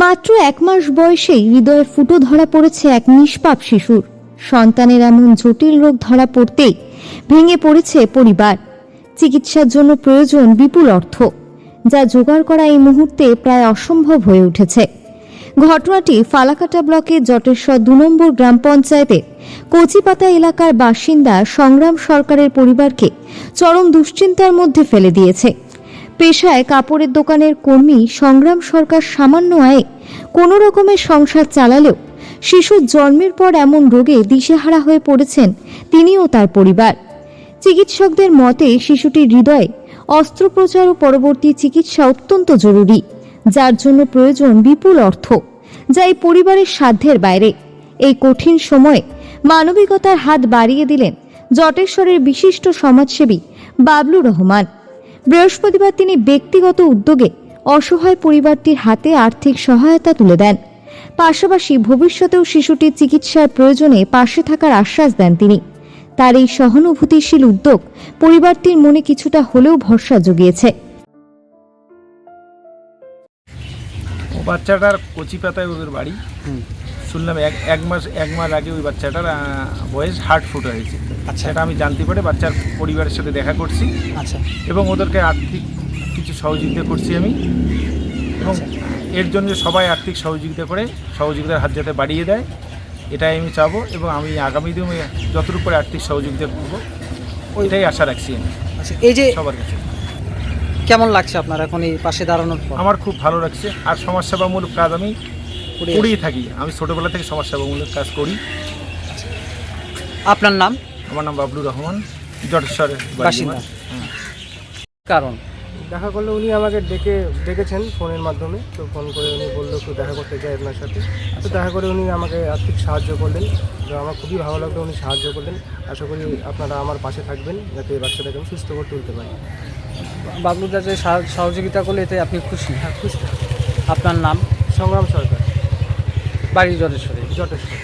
মাত্র 1 মাস বয়সেই হৃদয়ে ফুটো ধরা পড়েছে এক নিষ্পাপ শিশুর। সন্তানের এমন জটিল রোগ ধরা পড়তেই ভেঙে পড়েছে পরিবার। চিকিৎসার জন্য প্রয়োজন বিপুল অর্থ, যা জোগাড় করা এই মুহূর্তে প্রায় অসম্ভব হয়ে উঠেছে। ঘটনাটি ফালাকাটা ব্লকের জটেশ্বর 2 নম্বর গ্রাম পঞ্চায়েতের কচিপাতা এলাকার বাসিন্দা সংগ্রাম সরকারের পরিবারকে চরম দুশ্চিন্তার মধ্যে ফেলে দিয়েছে। পেশায় কাপড়ের দোকানের কর্মী সংগ্রাম সরকার সামান্য আয়ে কোনো রকমের সংসার চালালেও শিশুর জন্মের পর এমন রোগে দিশেহারা হয়ে পড়েছেন তিনি ও তার পরিবার। চিকিৎসকদের মতে শিশুটির হৃদয়ে অস্ত্রোপচার ও পরবর্তী চিকিৎসা অত্যন্ত জরুরি, যার জন্য প্রয়োজন বিপুল অর্থ, যা এই পরিবারের সাধ্যের বাইরে। এই কঠিন সময়ে মানবিকতার হাত বাড়িয়ে দিলেন জটেশ্বরের বিশিষ্ট সমাজসেবী বাবলু রহমান। বৃহস্পতিবার তিনি ব্যক্তিগত উদ্যোগে অসহায় পরিবারটির হাতে আর্থিক সহায়তা তুলে দেন। পাশাপাশি ভবিষ্যতেও শিশুটির চিকিৎসার প্রয়োজনে পাশে থাকার আশ্বাস দেন তিনি। তার এই সহানুভূতিশীল উদ্যোগ পরিবারটির মনে কিছুটা হলেও ভরসা জুগিয়েছে। ও বাচ্চাটার কচিপাতায় ওদের বাড়ি। শুনলাম এক মাস আগে ওই বাচ্চাটার বয়স হার্ট ফুট হয়েছে। আচ্ছা, এটা আমি জানতে পারে বাচ্চার পরিবারের সাথে দেখা করছি। আচ্ছা, এবং ওদেরকে আর্থিক কিছু সহযোগিতা করছি আমি। এবং এর জন্য সবাই আর্থিক সহযোগিতার হাত যাতে বাড়িয়ে দেয়, এটাই আমি চাবো। এবং আমি আগামী দিনে যতটুকু করে আর্থিক সহযোগিতা করবো ওইটাই আশা রাখছি আমি। আচ্ছা, এই যে সবার কাছে কেমন লাগছে আপনার এখন এই পাশে দাঁড়ানোর পর? আমার খুব ভালো লাগছে। আর সমাজসেবামূলক কাজ আমি করেই থাকি। আমি ছোটোবেলা থেকে সমাজসেবামূলক কাজ করি। আপনার নাম? আমার নাম বাবলু রহমান, জটেশ্বরের বাসিন্দা। কারণ দেখা করলে উনি আমাকে ডেকেছেন ফোনের মাধ্যমে। তো ফোন করে উনি বললো একটু দেখা করতে চাই আপনার সাথে। তো দেখা করে উনি আমাকে আর্থিক সাহায্য করলেন। তো আমার খুবই ভালো লাগলো, উনি সাহায্য করলেন। আশা করি আপনারা আমার পাশে থাকবেন যাতে এই বাচ্চাটাকে আমি সুস্থ করে তুলতে পারি। বাবলুদা যে সহযোগিতা করলে এতে আপনি খুশি? হ্যাঁ, খুশি। আপনার নাম? সংগ্রাম সরকার, বাড়ি জটেশ্বরে। জটেশ্বর।